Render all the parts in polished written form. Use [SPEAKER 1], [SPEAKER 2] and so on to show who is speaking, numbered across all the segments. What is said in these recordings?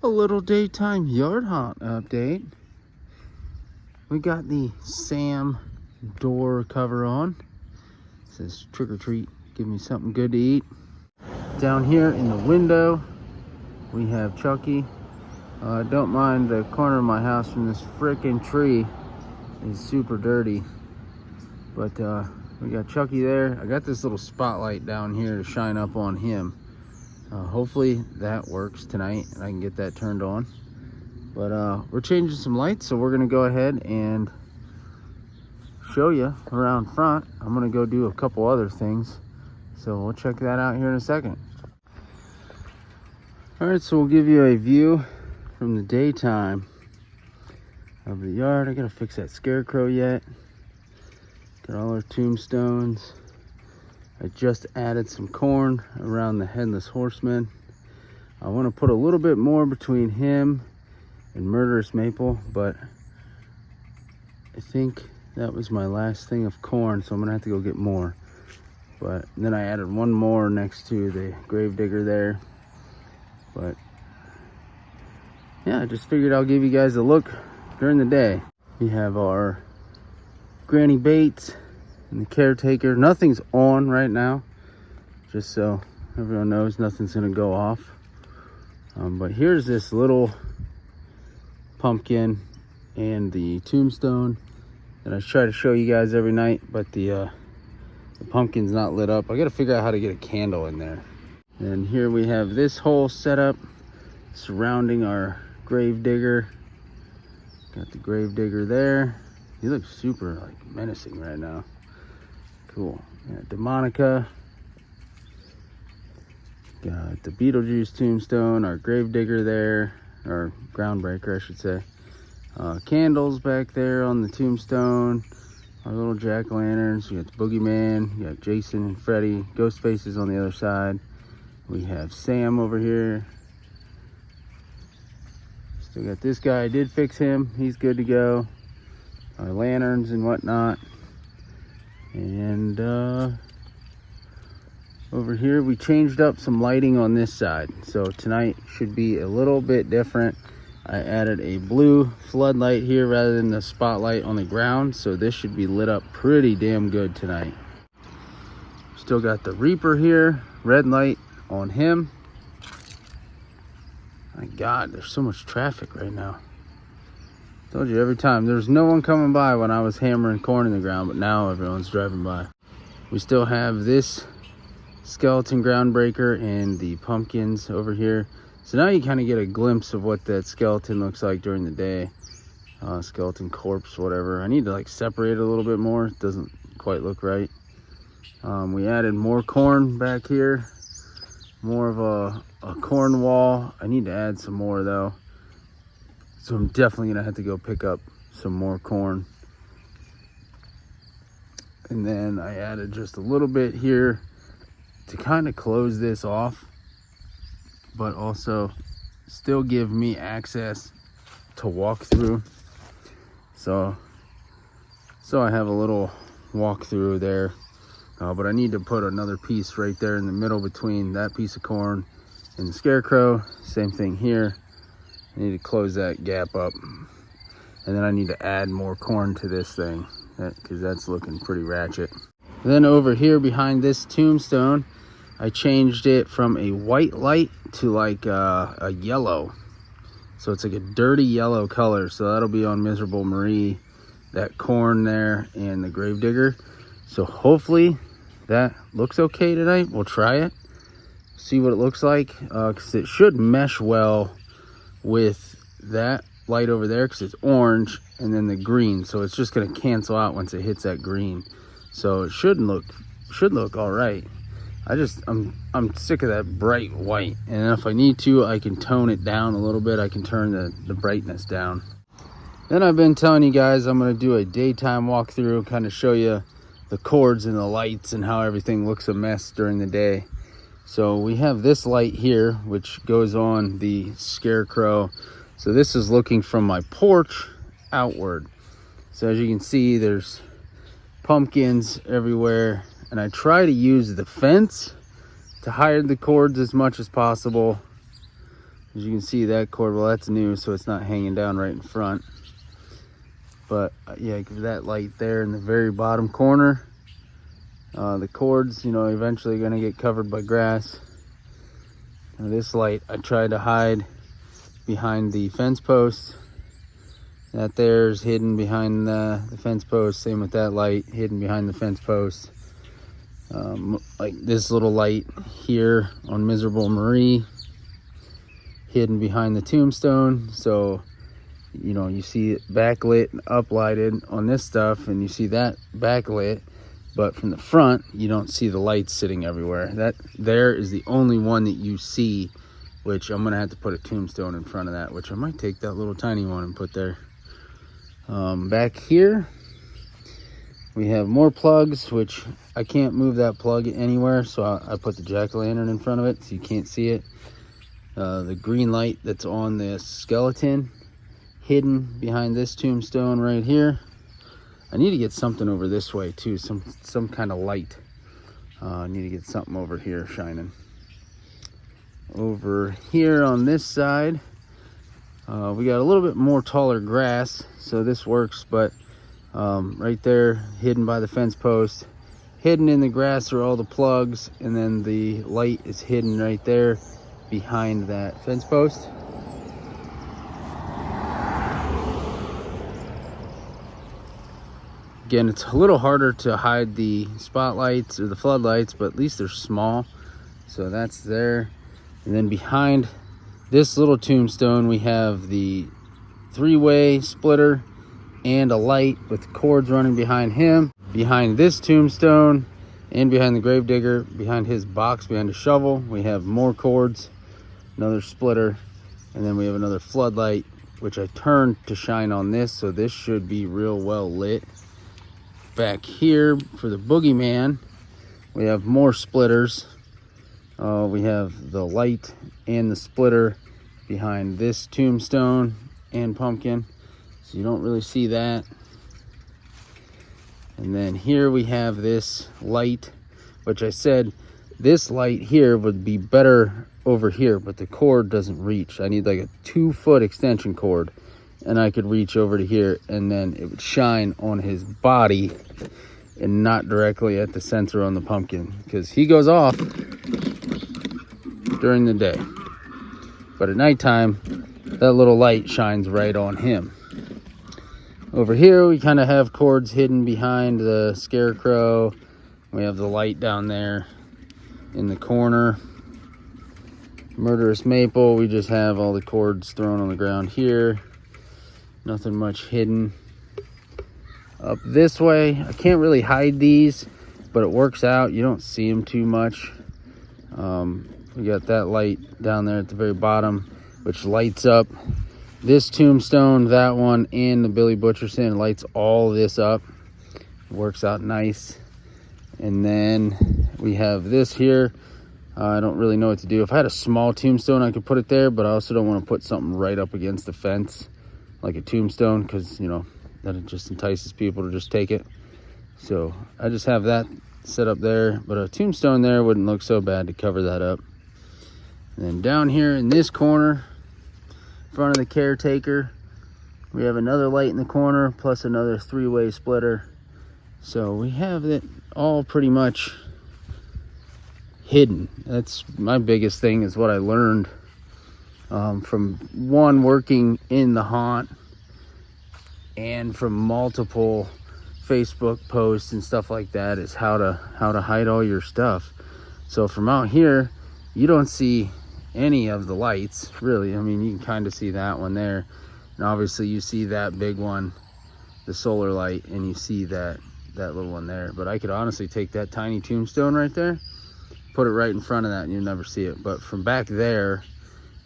[SPEAKER 1] A little daytime yard haunt update. We got the Sam door cover on. It says trick or treat, give me something good to eat. Down here in the window, we have Chucky. Don't mind the corner of my house from this freaking tree. It's super dirty. But we got Chucky there. I got this little spotlight down here to shine up on him. Hopefully that works tonight and I can get that turned on. But we're changing some lights, so we're gonna go ahead and show you around front. I'm gonna go do a couple other things, so we'll check that out here in a second. All right, so we'll give you a view from the daytime of the yard. I gotta fix that scarecrow yet. Got all our tombstones. I just added some corn around the headless horseman. I want to put a little bit more between him and Murderous Maple, but I think that was my last thing of corn, so I'm gonna have to go get more. But then I added one more next to the gravedigger there. But yeah, I just figured I'll give you guys a look during the day. We have our Granny Bates and the caretaker. Nothing's on right now, just so everyone knows nothing's gonna go off. But here's this little pumpkin and the tombstone that I try to show you guys every night, but the pumpkin's not lit up. I gotta figure out how to get a candle in there. And here we have this whole setup surrounding our gravedigger. Got the gravedigger there. He looks super like menacing right now. Cool. Yeah, Demonica. Got the Beetlejuice tombstone, our gravedigger there, or groundbreaker, I should say. Candles back there on the tombstone. Our little jack-o'-lanterns. We got the boogeyman. You got Jason and Freddy. Ghost faces on the other side. We have Sam over here. Still got this guy. I did fix him. He's good to go. Our lanterns and whatnot. And over here we changed up some lighting on this side, so tonight should be a little bit different. I added a blue floodlight here rather than the spotlight on the ground, so this should be lit up pretty damn good tonight. Still got the Reaper here, red light on him. My God, there's so much traffic right now. Told you every time, there's no one coming by when I was hammering corn in the ground, but now everyone's driving by. We still have this skeleton groundbreaker and the pumpkins over here. So now you kind of get a glimpse of what that skeleton looks like during the day. Skeleton corpse, whatever. I need to like separate it a little bit more. It doesn't quite look right. We added more corn back here. More of a corn wall. I need to add some more though. So I'm definitely gonna have to go pick up some more corn. And then I added just a little bit here to kind of close this off, but also still give me access to walk through. So I have a little walk through there, but I need to put another piece right there in the middle between that piece of corn and the scarecrow. Same thing here. I need to close that gap up, and then I need to add more corn to this thing because that's looking pretty ratchet. Then over here behind this tombstone, I changed it from a white light to like a yellow, so it's like a dirty yellow color. So that'll be on Miserable Marie, that corn there, and the gravedigger. So hopefully that looks okay tonight. We'll try it, see what it looks like, because it should mesh well with that light over there because it's orange and then the green, so it's just going to cancel out once it hits that green. So it should look all right. I'm sick of that bright white, and if I need to, I can tone it down a little bit. I can turn the brightness down. Then I've been telling you guys I'm going to do a daytime walkthrough, kind of show you the cords and the lights and how everything looks a mess during the day. So we have this light here, which goes on the scarecrow. So this is looking from my porch outward. So as you can see, there's pumpkins everywhere. And I try to use the fence to hide the cords as much as possible. As you can see, that cord, well, that's new, so it's not hanging down right in front. But yeah, that light there in the very bottom corner. The cords, you know, eventually going to get covered by grass. Now this light I tried to hide behind the fence post. That there's hidden behind the fence post. Same with that light, hidden behind the fence post. Like this little light here on Miserable Marie, hidden behind the tombstone. So, you know, you see it backlit and uplighted on this stuff, and you see that backlit, but from the front you don't see the lights sitting everywhere. That there is the only one that you see, which I'm gonna have to put a tombstone in front of that, which I might take that little tiny one and put there. Back here we have more plugs, which I can't move that plug anywhere, so I put the jack-o'-lantern in front of it so you can't see it. The green light that's on this skeleton, hidden behind this tombstone right here. I need to get something over this way too, some kind of light. I need to get something over here shining. Over here on this side, we got a little bit more taller grass, so this works, but right there, hidden by the fence post, hidden in the grass are all the plugs, and then the light is hidden right there behind that fence post. Again, it's a little harder to hide the spotlights or the floodlights, but at least they're small. So that's there. And then behind this little tombstone, we have the three-way splitter and a light with cords running behind him. Behind this tombstone and behind the gravedigger, behind his box, behind the shovel, we have more cords, another splitter, and then we have another floodlight, which I turned to shine on this, so this should be real well lit. Back here for the boogeyman, we have more splitters. We have the light and the splitter behind this tombstone and pumpkin, so you don't really see that. And then here we have this light, which I said this light here would be better over here, but the cord doesn't reach. I need like a 2-foot extension cord, and I could reach over to here, and then it would shine on his body and not directly at the sensor on the pumpkin, because he goes off during the day, but at nighttime that little light shines right on him. Over here we kind of have cords hidden behind the scarecrow. We have the light down there in the corner. Murderous Maple, we just have all the cords thrown on the ground here. Nothing much hidden. Up this way, I can't really hide these, but it works out. You don't see them too much. We got that light down there at the very bottom, which lights up this tombstone, that one, and the Billy Butcherson. Lights all this up. Works out nice. And then we have this here. I don't really know what to do. If I had a small tombstone, I could put it there, but I also don't want to put something right up against the fence like a tombstone, because, you know, that it just entices people to just take it. So I just have that set up there, but a tombstone there wouldn't look so bad to cover that up. And then down here in this corner, in front of the caretaker, we have another light in the corner plus another 3-way splitter. So we have it all pretty much hidden. That's my biggest thing, is what I learned from working in the haunt, and from multiple Facebook posts and stuff like that, is how to hide all your stuff. So from out here, you don't see any of the lights really. I mean, you can kind of see that one there, and obviously you see that big one, the solar light, and you see that little one there. But I could honestly take that tiny tombstone right there, put it right in front of that, and you'll never see it. But from back there,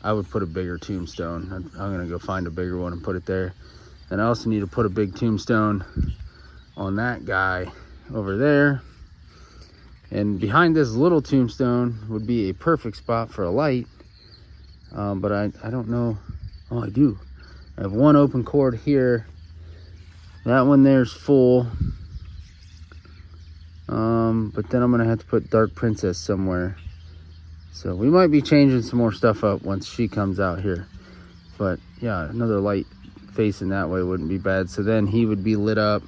[SPEAKER 1] I would put a bigger tombstone. I'm gonna go find a bigger one and put it there. And I also need to put a big tombstone on that guy over there. And behind this little tombstone would be a perfect spot for a light. But I don't know. Oh, I do. I have one open cord here. That one there's full. But then I'm gonna have to put Dark Princess somewhere. So we might be changing some more stuff up once she comes out here. But yeah, another light facing that way wouldn't be bad. So then he would be lit up,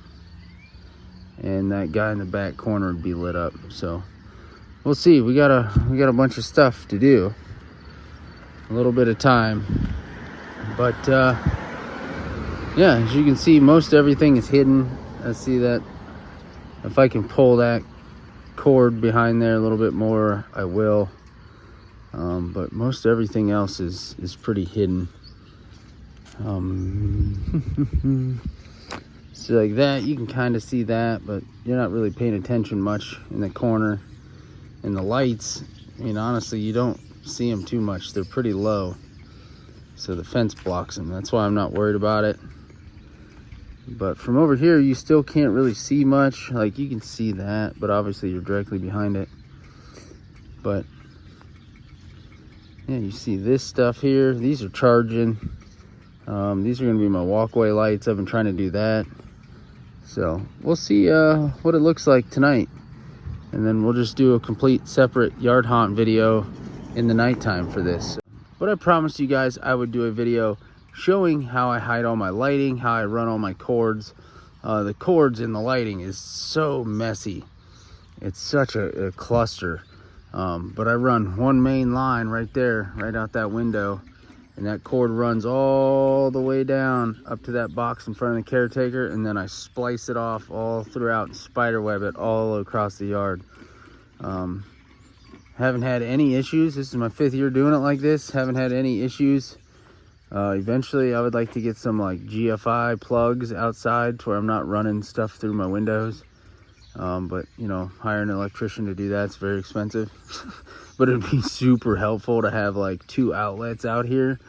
[SPEAKER 1] and that guy in the back corner would be lit up. So we'll see. We got a bunch of stuff to do, a little bit of time. But yeah, as you can see, most everything is hidden. I see that. If I can pull that cord behind there a little bit more, I will. But most everything else is pretty hidden. So like that, you can kind of see that, but you're not really paying attention much in the corner. And the lights, I mean, honestly, you don't see them too much. They're pretty low, so the fence blocks them. That's why I'm not worried about it. But from over here, you still can't really see much. Like, you can see that, but obviously you're directly behind it. But yeah, you see this stuff here. These are charging. These are gonna be my walkway lights. I've been trying to do that. So we'll see what it looks like tonight. And then we'll just do a complete separate yard haunt video in the nighttime for this. But I promised you guys I would do a video showing how I hide all my lighting, how I run all my cords. The cords in the lighting is so messy. It's such a cluster. But I run one main line right there, right out that window. And that cord runs all the way down up to that box in front of the caretaker. And then I splice it off all throughout and spider web it all across the yard. Haven't had any issues. This is my 5th year doing it like this. Haven't had any issues. Eventually I would like to get some like GFI plugs outside to where I'm not running stuff through my windows. But you know, hiring an electrician to do that's very expensive. But it'd be super helpful to have like 2 outlets out here.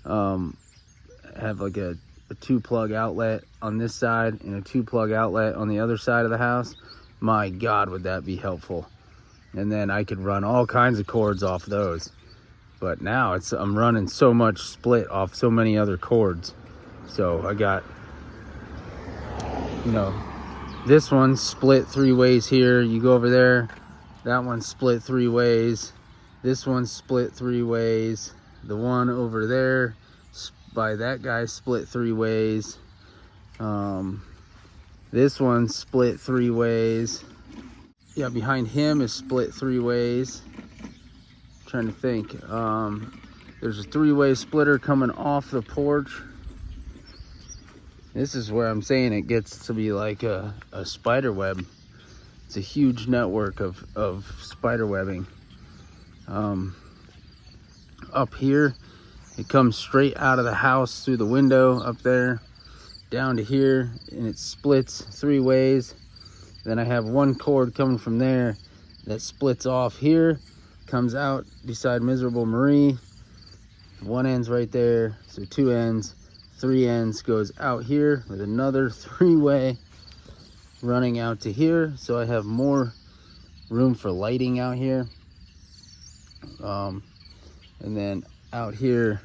[SPEAKER 1] Have like a 2-plug outlet on this side and a 2-plug outlet on the other side of the house. My God, would that be helpful. And then I could run all kinds of cords off those. But now I'm running so much split off so many other cords. So I got, you know, this one's split 3 ways here. You go over there, that one's split 3 ways. This one's split 3 ways. The one over there by that guy split 3 ways. This one's split 3 ways. Yeah, behind him is split 3 ways. Trying to think. There's a 3-way splitter coming off the porch. This is where I'm saying it gets to be like a spider web. It's a huge network of spider webbing. Up here, it comes straight out of the house through the window up there down to here, and it splits 3 ways. Then I have one cord coming from there that splits off here, comes out beside Miserable Marie. One end's right there, so 2 ends. 3 ends goes out here with another 3-way running out to here, so I have more room for lighting out here. And then out here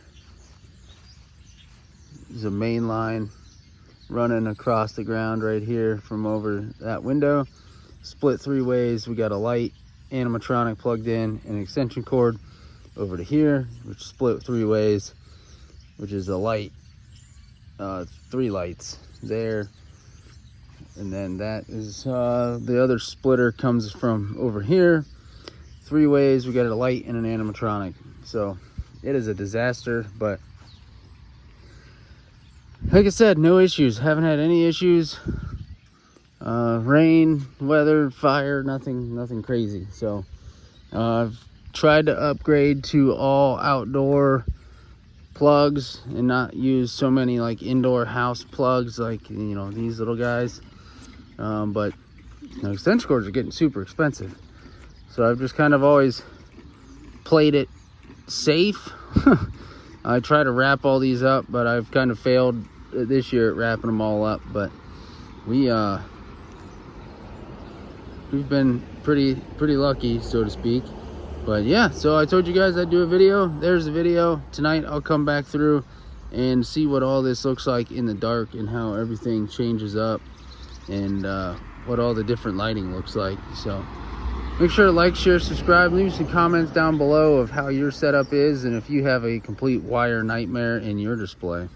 [SPEAKER 1] is a main line running across the ground right here from over that window. Split 3 ways. We got a light animatronic plugged in, an extension cord over to here, which split 3 ways, which is a light, 3 lights there. And then that is the other splitter comes from over here, 3 ways. We got a light and an animatronic. So it is a disaster, but like I said, no issues. Haven't had any issues. Rain, weather, fire, nothing crazy. So I've tried to upgrade to all outdoor plugs and not use so many like indoor house plugs like, you know, these little guys. But you know, extension cords are getting super expensive. So I've just kind of always played it safe. I try to wrap all these up, but I've kind of failed this year at wrapping them all up. But we've been pretty lucky, so to speak. But yeah, so I told you guys I'd do a video. There's the video. Tonight I'll come back through and see what all this looks like in the dark and how everything changes up and what all the different lighting looks like. So Make sure to like, share, subscribe, leave some comments down below of how your setup is and if you have a complete wire nightmare in your display.